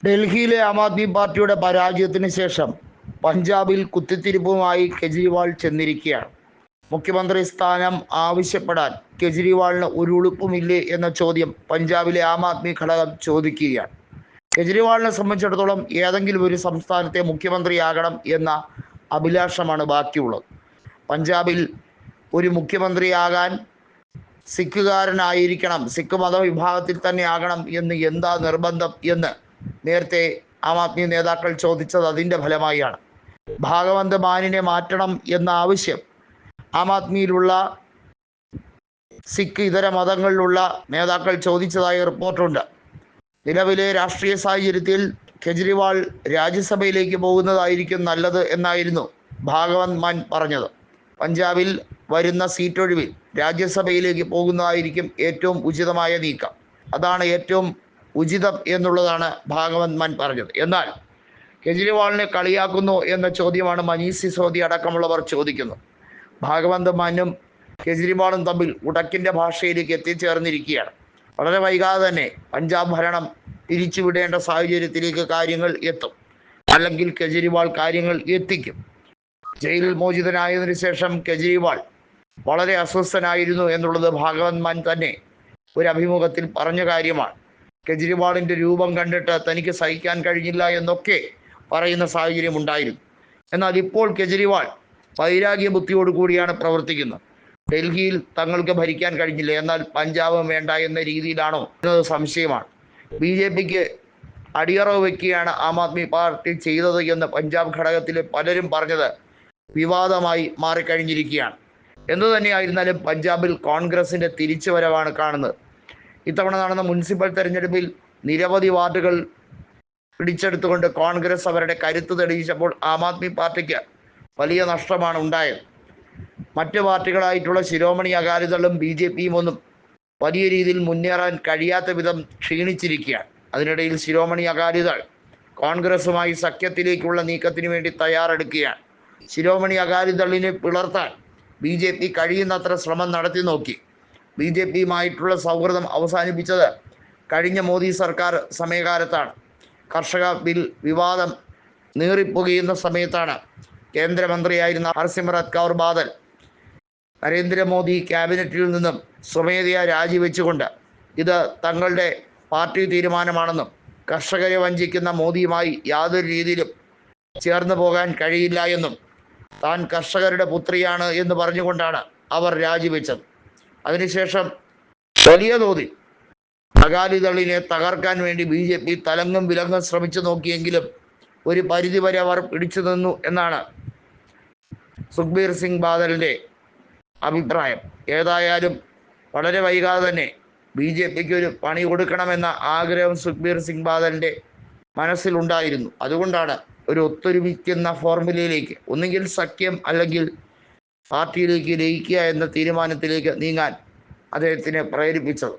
ഡൽഹിയിലെ ആം ആദ്മി പാർട്ടിയുടെ പരാജയത്തിന് ശേഷം പഞ്ചാബിൽ കുത്തിത്തിരിപ്പുമായി കെജ്രിവാൾ ചെന്നിരിക്കുകയാണ്. മുഖ്യമന്ത്രി സ്ഥാനം ആവശ്യപ്പെടാൻ കെജ്രിവാളിന് ഒരു ഉളുപ്പുമില്ലേ എന്ന ചോദ്യം പഞ്ചാബിലെ ആം ആദ്മി ഘടകം ചോദിക്കുകയാണ്. കെജ്രിവാളിനെ സംബന്ധിച്ചിടത്തോളം ഏതെങ്കിലും ഒരു സംസ്ഥാനത്തെ മുഖ്യമന്ത്രിയാകണം എന്ന അഭിലാഷമാണ് ബാക്കിയുള്ളത്. പഞ്ചാബിൽ ഒരു മുഖ്യമന്ത്രിയാകാൻ സിഖുകാരനായിരിക്കണം, സിഖ് മതവിഭാഗത്തിൽ തന്നെ ആകണം എന്ന് എന്താ നിർബന്ധം എന്ന് നേരത്തെ ആം ആദ്മി നേതാക്കൾ ചോദിച്ചത് അതിൻ്റെ ഫലമായാണ്. ഭാഗവന്ത് മാനിനെ മാറ്റണം എന്ന ആവശ്യം ആം ആദ്മിയിലുള്ള സിഖ് ഇതര മതങ്ങളിലുള്ള നേതാക്കൾ ചോദിച്ചതായി റിപ്പോർട്ടുണ്ട്. നിലവിലെ രാഷ്ട്രീയ സാഹചര്യത്തിൽ കെജ്രിവാൾ രാജ്യസഭയിലേക്ക് പോകുന്നതായിരിക്കും നല്ലത് എന്നായിരുന്നു ഭാഗവന്ത് മാൻ പറഞ്ഞത്. പഞ്ചാബിൽ വരുന്ന സീറ്റൊഴിവിൽ രാജ്യസഭയിലേക്ക് പോകുന്നതായിരിക്കും ഏറ്റവും ഉചിതമായ നീക്കം. അതാണ് ഏറ്റവും ഉചിതം എന്നുള്ളതാണ് ഭാഗവന്ത് മാൻ പറഞ്ഞത്. എന്നാൽ കെജ്രിവാളിനെ കളിയാക്കുന്നു എന്ന ചോദ്യമാണ് മനീഷ് സിസോദിയ അടക്കമുള്ളവർ ചോദിക്കുന്നത്. ഭാഗവന്ത് മാനും കെജ്രിവാളും തമ്മിൽ ഉടക്കിൻ്റെ ഭാഷയിലേക്ക് എത്തിച്ചേർന്നിരിക്കുകയാണ്. വളരെ വൈകാതെ തന്നെ പഞ്ചാബ് ഭരണം തിരിച്ചുവിടേണ്ട സാഹചര്യത്തിലേക്ക് കാര്യങ്ങൾ എത്തും, അല്ലെങ്കിൽ കെജ്രിവാൾ കാര്യങ്ങൾ എത്തിക്കും. ജയിൽ മോചിതനായതിനു ശേഷം കെജ്രിവാൾ വളരെ അസ്വസ്ഥനായിരുന്നു എന്നുള്ളത് ഭാഗവന്ത് മാൻ തന്നെ ഒരു അഭിമുഖത്തിൽ പറഞ്ഞ കാര്യമാണ്. കെജ്രിവാളിൻ്റെ രൂപം കണ്ടിട്ട് തനിക്ക് സഹിക്കാൻ കഴിഞ്ഞില്ല എന്നൊക്കെ പറയുന്ന സാഹചര്യം ഉണ്ടായിരുന്നു. എന്നാൽ ഇപ്പോൾ കെജ്രിവാൾ വൈരാഗ്യ ബുദ്ധിയോടുകൂടിയാണ് പ്രവർത്തിക്കുന്നത്. ഡൽഹിയിൽ തങ്ങൾക്ക് ഭരിക്കാൻ കഴിഞ്ഞില്ല, എന്നാൽ പഞ്ചാബ് വേണ്ട എന്ന രീതിയിലാണോ എന്നത് സംശയമാണ്. BJPക്ക് അടിയറവ് വയ്ക്കുകയാണ് ആം ആദ്മി പാർട്ടി ചെയ്തത് എന്ന് പഞ്ചാബ് ഘടകത്തിലെ പലരും പറഞ്ഞത് വിവാദമായി മാറിക്കഴിഞ്ഞിരിക്കുകയാണ്. എന്തു തന്നെയായിരുന്നാലും പഞ്ചാബിൽ കോൺഗ്രസിൻ്റെ തിരിച്ചുവരവാണ് കാണുന്നത്. ഇത്തവണ നടന്ന മുനിസിപ്പൽ തെരഞ്ഞെടുപ്പിൽ നിരവധി വാർഡുകൾ പിടിച്ചെടുത്തുകൊണ്ട് കോൺഗ്രസ് അവരുടെ കരുത്ത് തെളിയിച്ചപ്പോൾ ആം ആദ്മി പാർട്ടിക്ക് വലിയ നഷ്ടമാണ് ഉണ്ടായത്. മറ്റ് പാർട്ടികളായിട്ടുള്ള ശിരോമണി അകാലിദളും BJPയും ഒന്നും വലിയ രീതിയിൽ മുന്നേറാൻ കഴിയാത്ത വിധം ക്ഷീണിച്ചിരിക്കുകയാണ്. അതിനിടയിൽ ശിരോമണി അകാലിദൾ കോൺഗ്രസുമായി സഖ്യത്തിലേക്കുള്ള നീക്കത്തിന് വേണ്ടി തയ്യാറെടുക്കുകയാണ്. ശിരോമണി അകാലിദളിനെ പിളർത്താൻ BJP കഴിയുന്നത്ര ശ്രമം നടത്തി നോക്കി. BJPയുമായിട്ടുള്ള സൗഹൃദം അവസാനിപ്പിച്ചത് കഴിഞ്ഞ മോദി സർക്കാർ സമയകാലത്താണ്. കർഷക ബിൽ വിവാദം നീറിപ്പുകയുന്ന സമയത്താണ് കേന്ദ്രമന്ത്രിയായിരുന്ന ഹർസിമ്രത് കൗർ ബാദൽ നരേന്ദ്രമോദി ക്യാബിനറ്റിൽ നിന്നും സ്വമേധയാ രാജിവെച്ചുകൊണ്ട് ഇത് തങ്ങളുടെ പാർട്ടി തീരുമാനമാണെന്നും കർഷകരെ വഞ്ചിക്കുന്ന മോദിയുമായി യാതൊരു രീതിയിലും ചേർന്ന് പോകാൻ കഴിയില്ല എന്നും താൻ കർഷകരുടെ പുത്രിയാണ് എന്ന് പറഞ്ഞുകൊണ്ടാണ് അവർ രാജിവെച്ചത്. അതിനുശേഷം വലിയ തോതിൽ അകാലിദളിനെ തകർക്കാൻ വേണ്ടി BJP തലങ്ങും വിലങ്ങും ശ്രമിച്ചു നോക്കിയെങ്കിലും ഒരു പരിധിവരെ അവർ പിടിച്ചു നിന്നു എന്നാണ് സുഖ്ബീർ സിംഗ് ബാദലിൻ്റെ അഭിപ്രായം. ഏതായാലും വളരെ വൈകാതെ തന്നെ BJPക്ക് ഒരു പണി കൊടുക്കണമെന്ന ആഗ്രഹം സുഖ്ബീർ സിംഗ് ബാദലിൻ്റെ മനസ്സിലുണ്ടായിരുന്നു. അതുകൊണ്ടാണ് ഒരു ഒത്തൊരുമിക്കുന്ന ഫോർമുലയിലേക്ക്, ഒന്നുകിൽ സഖ്യം അല്ലെങ്കിൽ പാർട്ടിയിലേക്ക് ലയിക്കുക എന്ന തീരുമാനത്തിലേക്ക് നീങ്ങാൻ അദ്ദേഹത്തിനെ പ്രേരിപ്പിച്ചത്.